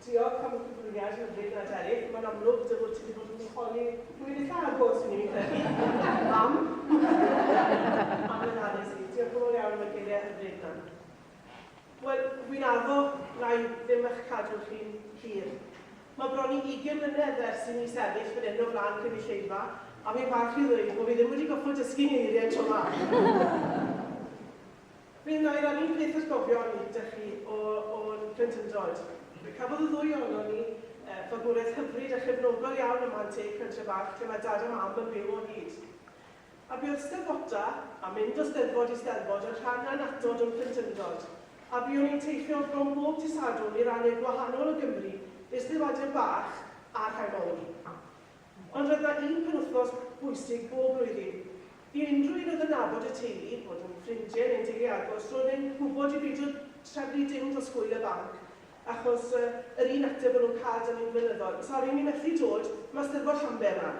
Diolch am y cyflwyniad yn ymwneud â Araith. Mae'n amlwg dy fod ti wedi bod yn choli rwy'n eitha agos i ni'n credu. Am. Am yn hanes i. Diolch yn fawr iawn am y geiriau hyfryd na. Wel, fi'n addo na i ddim eich cadw chi'n hir. Mae bron i 20 mlynedd ers i ni sefyll fan hyn o flaen cynulleidfa, a fi'n falch i ddweud bod fi ddim wedi goffo dysgu'n eiriau tro ma. Fi'n oer am un peth ysgofion i dych chi o'n plentyndod. Cafodd y ddwy ohono ni fagwraeth hyfryd a chefnogol iawn ym Manteg Pentrebach lle mae dad a mam yn byw o hyd. A buodd Steddfota a mynd o Steddfod i Steddfod yn rhan anatod o'n plentyndod. A buon ni'n teithio bron bob dydd Sadwrn i rannau gwahanol o Gymru, Eisteddfodau bach a Rhaimawr. Ond roedd yna un penwythnos bwysig bob blwyddyn. I unrhyw un oedd yn nabod y teulu, bod yn ffrindiau neu'n teulu agos, roedd e'n gwybod i beidio trefnu dim dros gwyl y banc, achos yr un ateb o'n nhw'n cael am un flynyddoedd. Sori, ni methu dod, mae Eisteddfod Llanbed yma.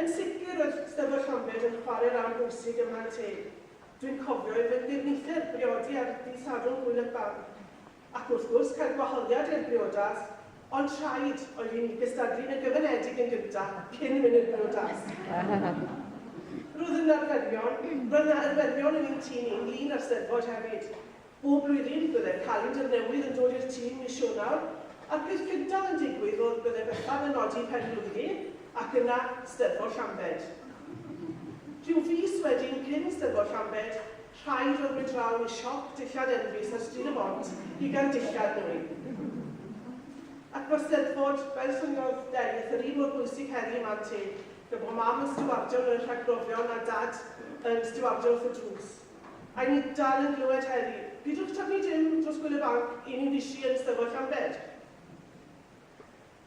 Yn sicr oedd Eisteddfod Llanbed yn chwarae rhan bwysig ym Manteg. Dwi'n cofio i fynd i'r neithau'r briodi ar dydd Sadwrn gwyl y banc, ac wrth gwrs cael gwahoddiad i'r briodas, ond rhaid oedd i'n gystadlu'n y gyfynedig yn gyntaf cyn mynd i'r briodas. Roedd yna arferion yn un tîn ynglyn â'r Steddfod hefyd. Bob blwyddyn byddai'r calendar newydd yn dod i'r tîm mis Ionawr, a'r peth cyntaf yn digwydd oedd byddai Bethan yn nodi pen Llywyddion ac yna Eisteddfod Llanbed. Rhyw fis wedyn cyn Eisteddfod Llanbed, rhaid oedd mynd draw i siop dillad enfys ar Stryd y Bont i gael dillad nwy. Ac mae Eisteddfod, fel syniodd Araith, yr un mor bwysig heddi ym Manteg, gyda mam yn stiwardio yn y rhagrofion a dad yn stiwardio wrth y drws. A ni dal yn glywed heddi, bydwch trefnu dim dros gwyl y banc i ni'n ddisi yn Eisteddfod Llanbed.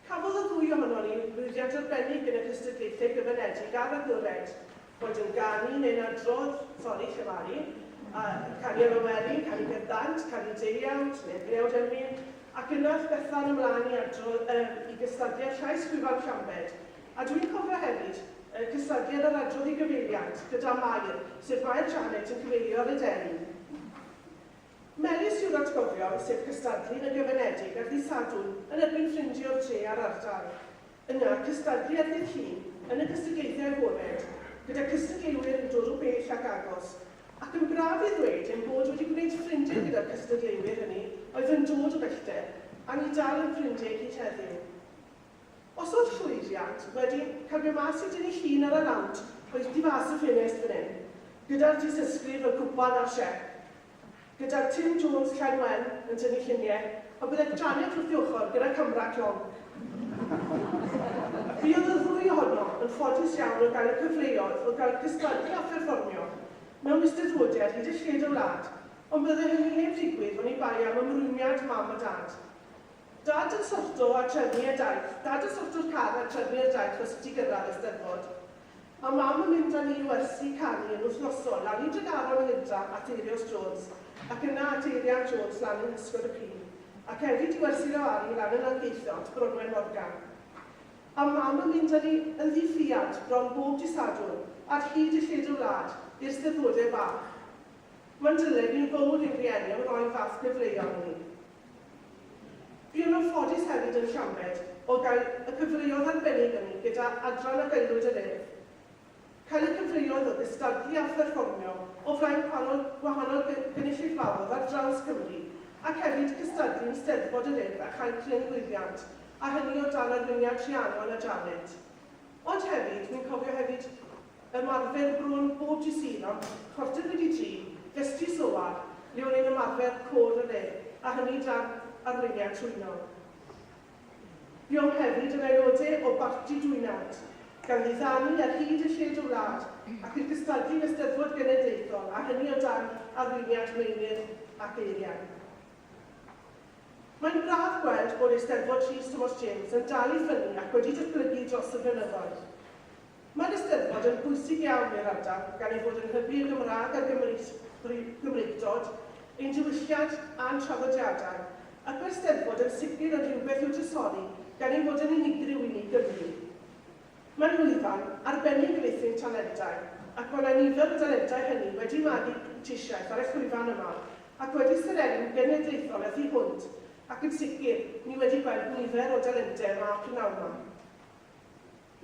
Cafodd y ddwy ohono ni lwyddiant arbennig yn y cystadlaethau gyfynedig ar agored, bod yn ganu neu'n adrodd, llefaru, canu ar ymweli, canu gyrdant, canu deiawd, neu brewd emyn, ac yna'r Bethan ymlaen i gystadleu'r llais gwifan Llanbed. A dwi'n cofio hefyd cystadleu'r yr adrodd i gyfeiliant gyda Mair, sef Mair Janet yn cyfeilio ar y deni. Melys yw'r atgofio, sef cystadlu yn y gyfynedig ar ddydd Sadwrn yn erbyn ffrindio'r tre ar ardal. Yna, cystadlu ar ddydd Llun yn y cystadlaethau agored, gyda cystadleuwyr yn dod o bell ac agos, ac yn braf i ddweud ein bod wedi gwneud ffrindiau gyda'r cystadleuwyr hynny oedd yn dod o bellter, a ni dal yn ffrindiau hyd heddiw. Os oedd llwyddiant wedi cael mas i dynnu llun ar y lawnt oedd difas y ffenest fan hyn, gyda'r disysgrif y cwpan a'r siep, gyda'r Tim Jones Llanwen yn tynnu lluniau, a byddai Janet wrth i ochr gyda camera clon. Bu oedd y ddwy ohono yn ffodus iawn o gael y cyfleoedd o gael cystadlu a pherfformio mewn eisteddfodiad hyd y lled o wlad, ond byddai hynny heb ddigwydd o'n i bai am ymrwymiad mam a dad. Dad yn sorto a trefnu y daith, dad yn sorto'r car a trefnu y daith os ydi gyrraedd Eisteddfod. A mam yn mynd â ni wersi canu yn wythnosol lawr i Dregaron yng Nghyndra at Eirios Jones, ac yna at Eirian Jones lan yn Ysgol y Pryd, ac hefyd i wersi lawr lan yn Angeithiant, Bronwen Morgan. A mam yn mynd â ni yn ddiffiad bron bob dydd Sadwrn ar hyd y lled o wlad i'r Eisteddfodau bach. Mae'n dyled i'n fawr i'n rhieni am roi fath gyfleoedd ni. Fi yn ffodus hefyd yn Llanbed o gael y cyfleoedd arbennig yn ni gyda adran a gaelwyd yr Araith. Cael y cyfleoedd o gystadlu a pherfformio o flaen gwahanol gynulleidfaoedd ar draws Cymru, ac hefyd cystadlu'n Eisteddfod yr Araith a chael cryn gwyddiant, a hynny o dan arweiniad Rhian a Janet. Ond hefyd, dwi'n cofio hefyd ymarfer bron bob dydd Sul am 2:45, festri sowar, le o'n i'n ymarfer côr yr Araith, a hynny dan arweiniad trwyno. Buom hefyd yn aelodau o Barti Dwynant, gan ddiddanu ar hyd y lled o wlad ac i'r gystadlu'n Eisteddfod Genedlaethol, a hynny o dan arweiniad Meinir ac Eirian. Mae'n braf gweld bod Eisteddfod Rhys Thomas James yn dal i ffynnu ac wedi datblygu dros y blynyddoedd. Mae'r Eisteddfod yn bwysig iawn i'r ardal gan ei fod yn hybu y Gymraeg a'r Gymreigdod, ein diwylliant a'n traddodiadau, ac mae'r Eisteddfod yn sicr yn rhywbeth i'w drysori gan ei fod yn unigryw i ni Gymru. Mae'n lwyfan arbennig yn eithaf talentau, ac mae nifer o talentau hynny wedi magu tisiaeth ar eich lwyfan yma, ac wedi syrennu'n genedlaethol a thu hwnt ac yn sicr, ni wedi gweld nifer o dalentau a prynawn yma.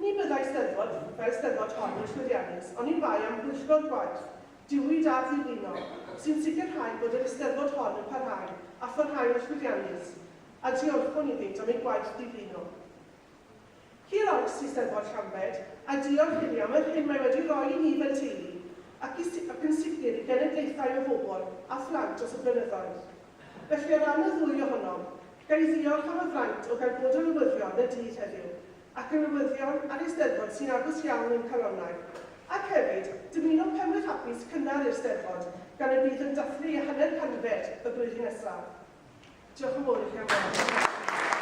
Ni byddai Eisteddfod, fel Eisteddfod hon yn llwyddiannus, ond ni'n bai am bwyllgor gwaith, diwyd a ddilino, sy'n sicrhau bod yr Eisteddfod hon yn parhau a pharhau yn llwyddiannus, a diolchwn iddynt am ei gwaith ddilino. Hir oes i Eisteddfod Llanbed, a diolch iddi am yr hyn mae wedi rhoi i ni fel teulu, ac yn sicr i genedlaethau o bobl a phlant dros y blynyddoedd. Felly o ran y ddwy ohonom, gai ddiolch am y fraint o gael bod yn newyddion y dydd heddiw, ac yn newyddion ar Eisteddfod sy'n agos iawn yn calonnau, ac hefyd dymuno pemwydd hapus cynnar i'r Eisteddfod gan y bydd yn dathlu hanner canfed y blwyddyn nesaf. Diolch yn fawr i chi am weld.